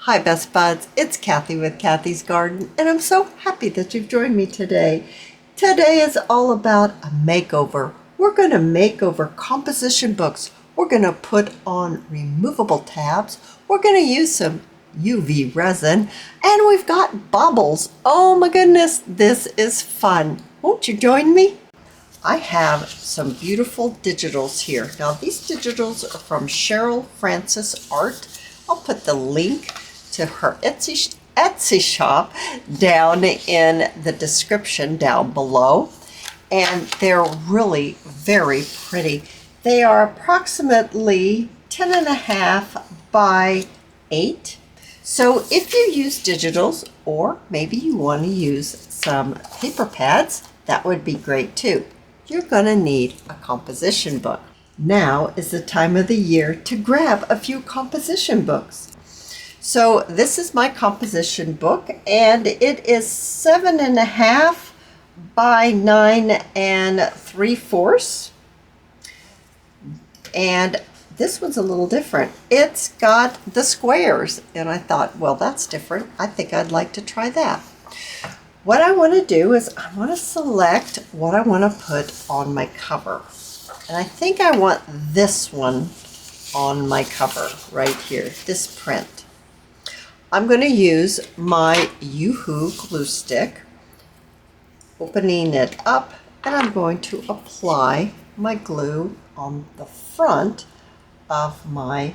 Hi Best Buds, it's Cathy with Cathy's Garden, and I'm so happy that you've joined me today. Today is all about a makeover. We're going to make over composition books. We're going to put on removable tabs. We're going to use some UV resin, and we've got bubbles. Oh my goodness, this is fun. Won't you join me? I have some beautiful digitals here. Now these digitals are from Cheryl Francis Art. I'll put the link to her Etsy shop down in the description down below. And they're really very pretty. They are approximately 10.5 by 8. So if you use digitals, or maybe you want to use some paper pads, that would be great too. You're going to need a composition book. Now is the time of the year to grab a few composition books. So this is my composition book, and it is 7.5 by 9 3/4. And this one's a little different. It's got the squares, and I thought, well, that's different. I think I'd like to try that. What I want to do is I want to select what I want to put on my cover. And I think I want this one on my cover right here, this print. I'm going to use my YIEHO glue stick, opening it up, and I'm going to apply my glue on the front of my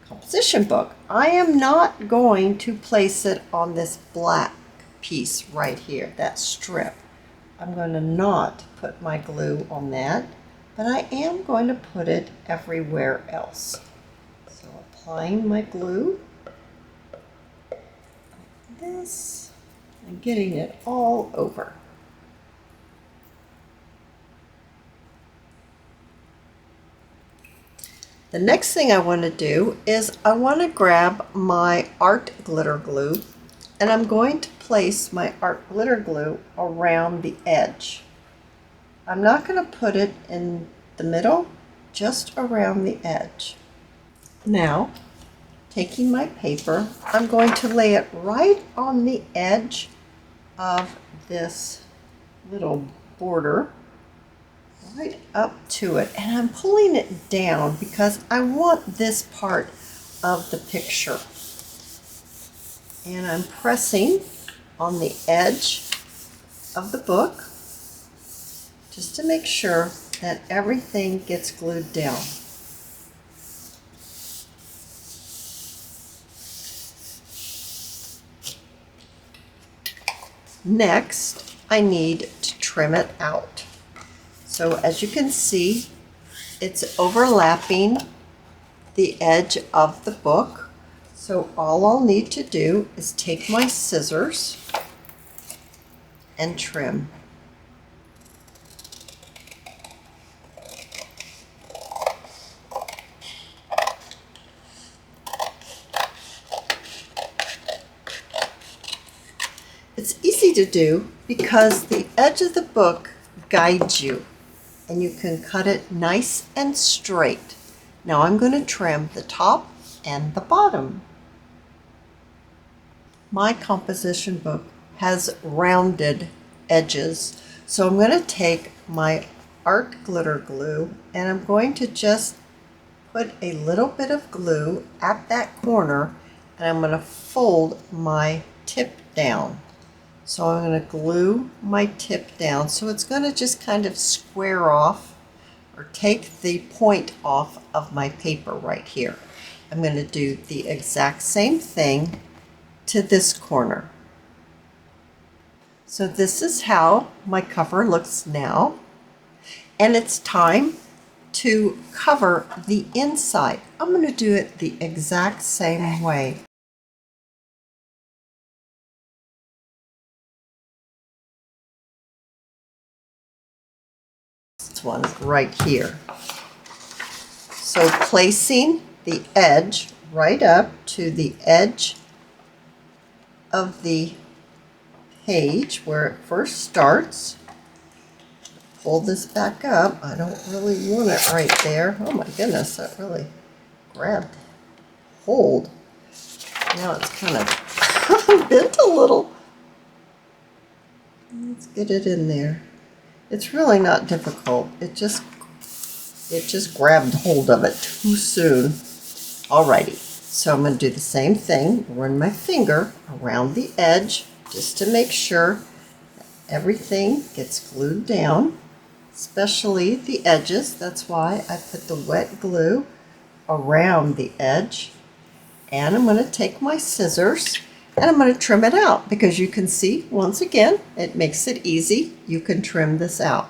composition book. I am not going to place it on this black piece right here, that strip. I'm going to not put my glue on that, but I am going to put it everywhere else. So applying my glue like this and getting it all over. The next thing I want to do is I want to grab my art glitter glue, and I'm going to place my art glitter glue around the edge. I'm not going to put it in the middle, just around the edge. Now, taking my paper, I'm going to lay it right on the edge of this little border, right up to it. And I'm pulling it down because I want this part of the picture. And I'm pressing on the edge of the book just to make sure that everything gets glued down. Next, I need to trim it out. So as you can see, it's overlapping the edge of the book. So all I'll need to do is take my scissors and trim. It's easy to do because the edge of the book guides you, and you can cut it nice and straight. Now I'm going to trim the top and the bottom. My composition book has rounded edges, so I'm going to take my art glitter glue and I'm going to just put a little bit of glue at that corner, and I'm going to fold my tip down. So I'm going to glue my tip down, so it's going to just kind of square off or take the point off of my paper right here. I'm going to do the exact same thing to this corner. So this is how my cover looks now, and it's time to cover the inside. I'm going to do it the exact same way. This one right here. So placing the edge right up to the edge of the page where it first starts. Pull this back up. I don't really want it right there. Oh my goodness, that really grabbed hold. Now it's kind of bent a little. Let's get it in there. It's really not difficult. It just grabbed hold of it too soon. Alrighty, so I'm going to do the same thing. Run my finger around the edge just to make sure everything gets glued down, especially the edges. That's why I put the wet glue around the edge. And I'm going to take my scissors and I'm going to trim it out because you can see, once again, it makes it easy. You can trim this out.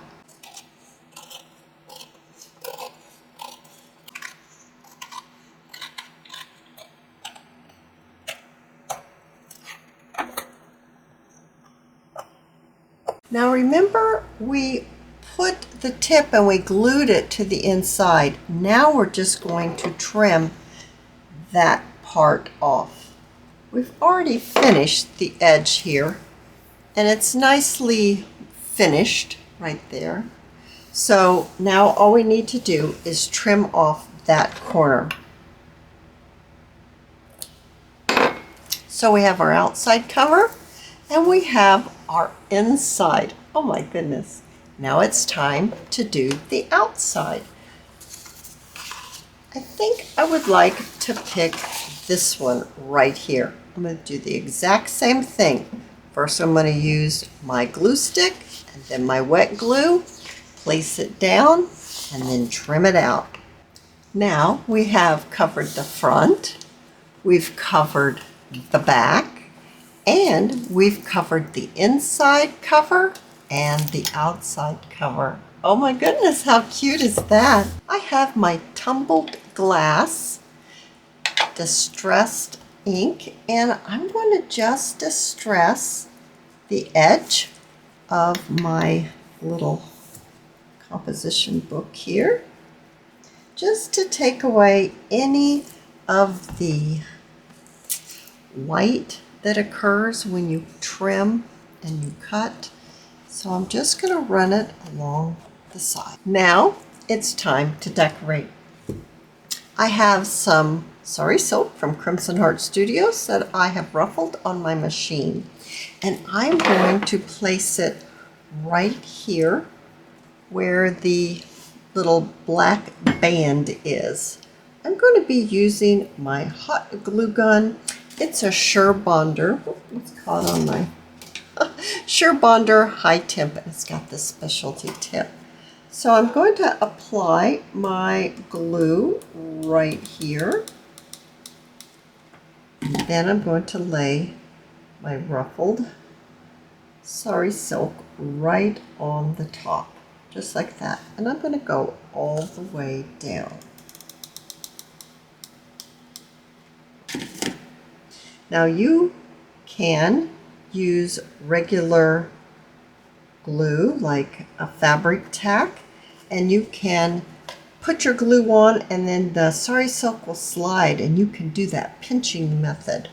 Now remember, we put the tip and we glued it to the inside. Now we're just going to trim that part off. We've already finished the edge here, and it's nicely finished right there. So now all we need to do is trim off that corner. So we have our outside cover and we have our inside. Oh my goodness. Now it's time to do the outside. I think I would like to pick this one right here. I'm going to do the exact same thing. First I'm going to use my glue stick and then my wet glue, place it down, and then trim it out. Now we have covered the front, we've covered the back, and we've covered the inside cover and the outside cover. Oh my goodness, how cute is that? I have my tumbled glass distressed ink, and I'm going to just distress the edge of my little composition book here, just to take away any of the white that occurs when you trim and you cut. So I'm just going to run it along the side. Now it's time to decorate. I have some Sari silk from Crimson Heart Studios that I have ruffled on my machine, and I'm going to place it right here where the little black band is. I'm going to be using my hot glue gun. It's a Surebonder. It's caught on my Surebonder high temp, and it's got this specialty tip. So I'm going to apply my glue right here. And then I'm going to lay my ruffled Sari silk right on the top, just like that. And I'm going to go all the way down. Now you can use regular glue like a fabric tack, and you can put your glue on and then the Sari silk will slide, and you can do that pinching method.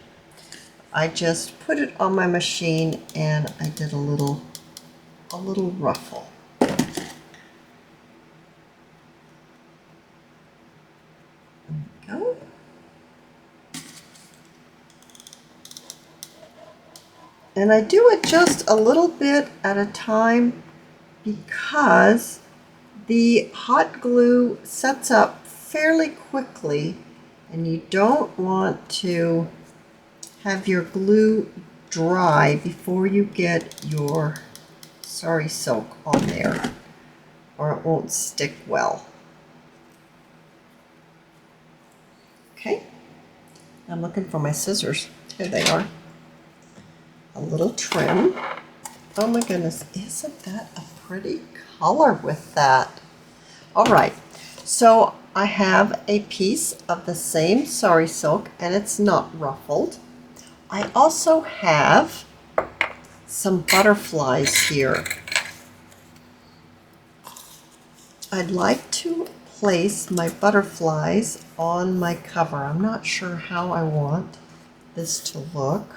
I just put it on my machine and I did a little ruffle. There we go. And I do it just a little bit at a time because the hot glue sets up fairly quickly, and you don't want to have your glue dry before you get your Sari silk on there, or it won't stick well. Okay, I'm looking for my scissors. Here they are. A little trim. Oh my goodness, isn't that a pretty color with that? All right, so I have a piece of the same Sari silk, and it's not ruffled. I also have some butterflies here. I'd like to place my butterflies on my cover. I'm not sure how I want this to look.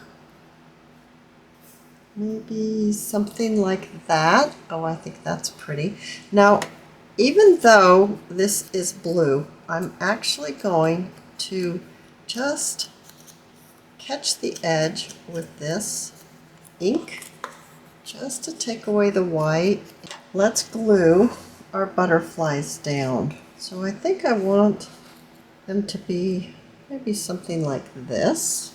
Maybe something like that. Oh, I think that's pretty. Now, even though this is blue, I'm actually going to just catch the edge with this ink just to take away the white. Let's glue our butterflies down. So I think I want them to be maybe something like this.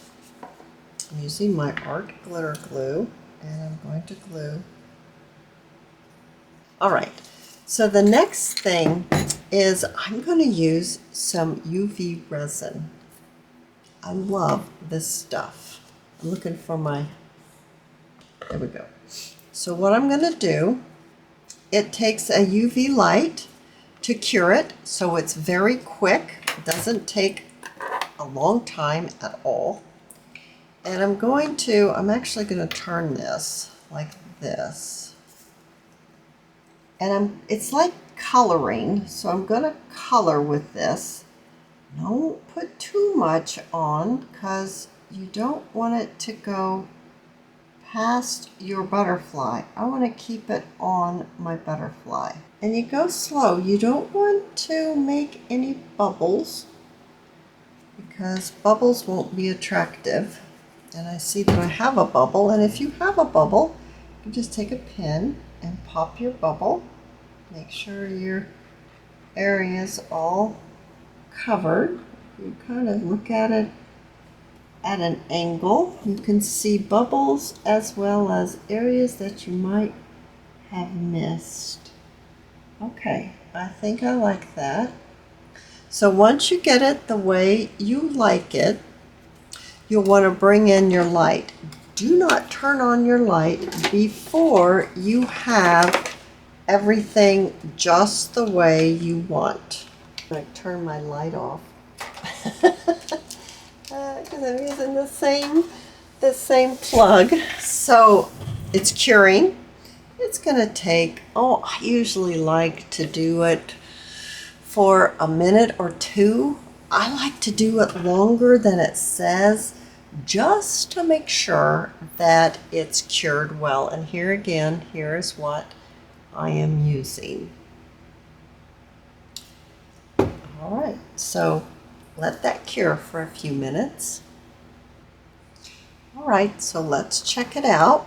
I'm using my art glitter glue, and I'm going to glue. All right, so the next thing is I'm going to use some UV resin. I love this stuff. I'm looking for my, there we go. So what I'm going to do, it takes a UV light to cure it, so it's very quick. It doesn't take a long time at all. And I'm actually going to turn this like this. And it's like coloring, so I'm going to color with this. Don't put too much on because you don't want it to go past your butterfly. I want to keep it on my butterfly. And you go slow. You don't want to make any bubbles because bubbles won't be attractive. And I see that I have a bubble, and if you have a bubble, you just take a pin and pop your bubble. Make sure your area is all covered. You kind of look at it at an angle. You can see bubbles as well as areas that you might have missed. Okay, I think I like that. So once you get it the way you like it, you'll want to bring in your light. Do not turn on your light before you have everything just the way you want. I turn my light off because I'm using the same plug. So it's curing. It's gonna take, I usually like to do it for a minute or two. I like to do it longer than it says, just to make sure that it's cured well. And here again, here is what I am using. All right, so let that cure for a few minutes. All right, so let's check it out.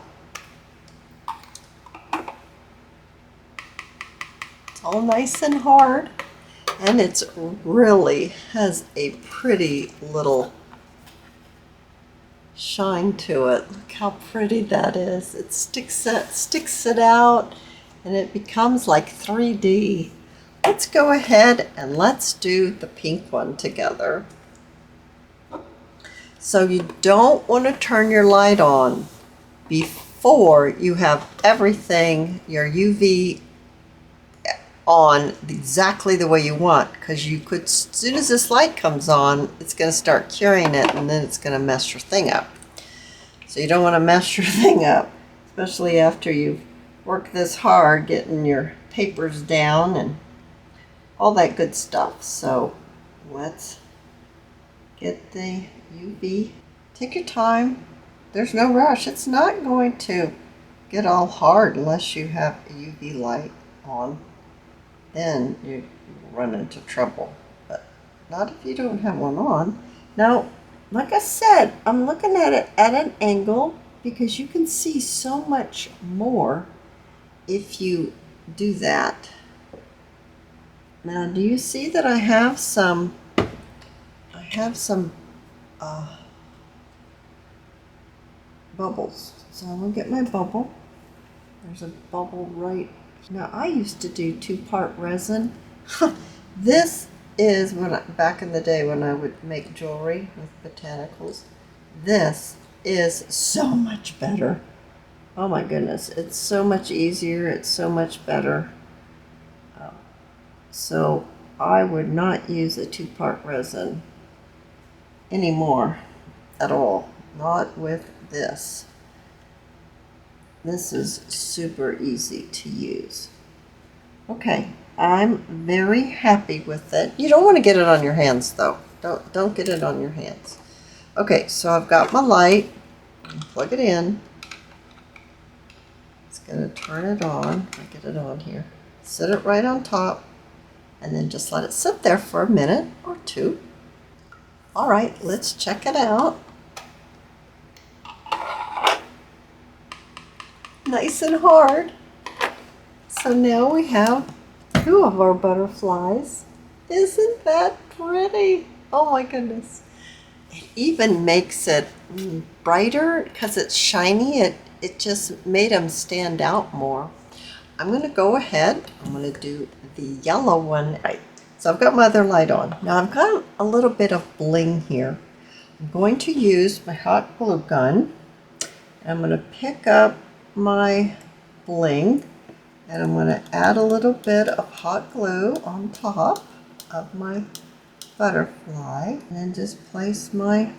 It's all nice and hard, and it's really has a pretty little shine to it. Look how pretty that is. It sticks it out, and it becomes like 3D. Let's go ahead and let's do the pink one together. So you don't want to turn your light on before you have everything, your UV on exactly the way you want, because you could, as soon as this light comes on, it's going to start curing it, and then it's going to mess your thing up. So you don't want to mess your thing up, especially after you've worked this hard getting your papers down and all that good stuff. So let's get the UV. Take your time. There's no rush. It's not going to get all hard unless you have a UV light on. Then you run into trouble. But not if you don't have one on. Now, like I said, I'm looking at it at an angle because you can see so much more if you do that. Now, do you see that I have some bubbles? So I'm gonna get my bubble. There's a bubble right. Now, I used to do 2-part resin. This is back in the day when I would make jewelry with botanicals. This is so much better. Oh my goodness, it's so much easier. It's so much better. So I would not use a 2-part resin anymore at all. Not with this. This is super easy to use. Okay, I'm very happy with it. You don't want to get it on your hands though. Don't get it on your hands. Okay, so I've got my light. Plug it in. It's gonna turn it on. I get it on here. Set it right on top, and then just let it sit there for a minute or two. All right, let's check it out. nice and hard. So now we have 2 of our butterflies. Isn't that pretty? Oh my goodness. It even makes it brighter because it's shiny. It just made them stand out more. I'm going to go ahead. I'm going to do the yellow one. Right. So I've got my other light on. Now I've got a little bit of bling here. I'm going to use my hot glue gun. I'm going to pick up my bling and I'm going to add a little bit of hot glue on top of my butterfly and then just place my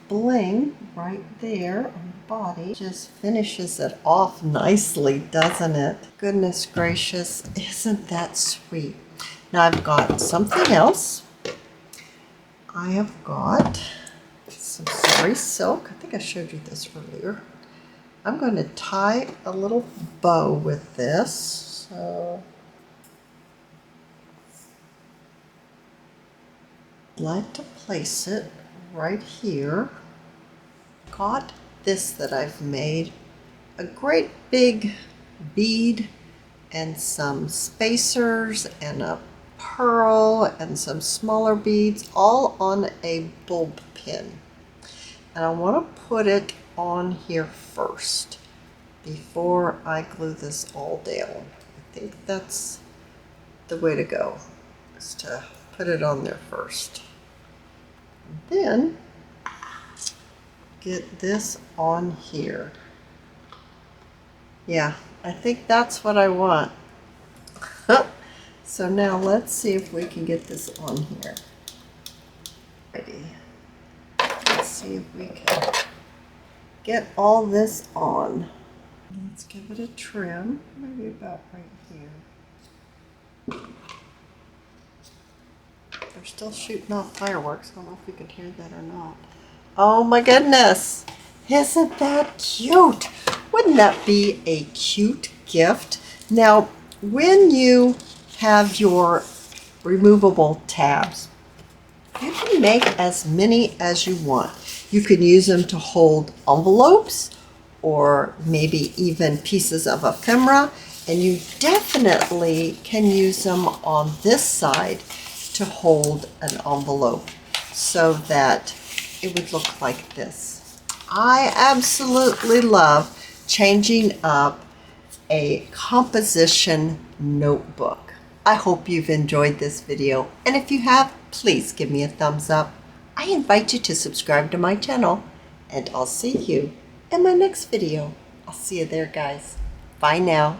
bling right there on the body. Just finishes it off nicely, doesn't it? Goodness gracious, isn't that sweet? Now I've got something else. I have got some Sari silk. I think I showed you this earlier. I'm going to tie a little bow with this. So I'd like to place it right here. Got this that I've made, a great big bead and some spacers and a pearl and some smaller beads all on a bulb pin. And I want to put it on here first before I glue this all down. I think that's the way to go, is to put it on there first. And then get this on here. Yeah, I think that's what I want. So now let's see if we can get this on here. Ready. Let's see if we can get all this on. Let's give it a trim, maybe about right here. They're still shooting off fireworks. I don't know if you can hear that or not. Oh my goodness, isn't that cute? Wouldn't that be a cute gift? Now, when you have your removable tabs, you can make as many as you want. You can use them to hold envelopes or maybe even pieces of ephemera, and you definitely can use them on this side to hold an envelope so that it would look like this. I absolutely love changing up a composition notebook. I hope you've enjoyed this video, and if you have, please give me a thumbs up. I invite you to subscribe to my channel, and I'll see you in my next video. I'll see you there, guys. Bye now.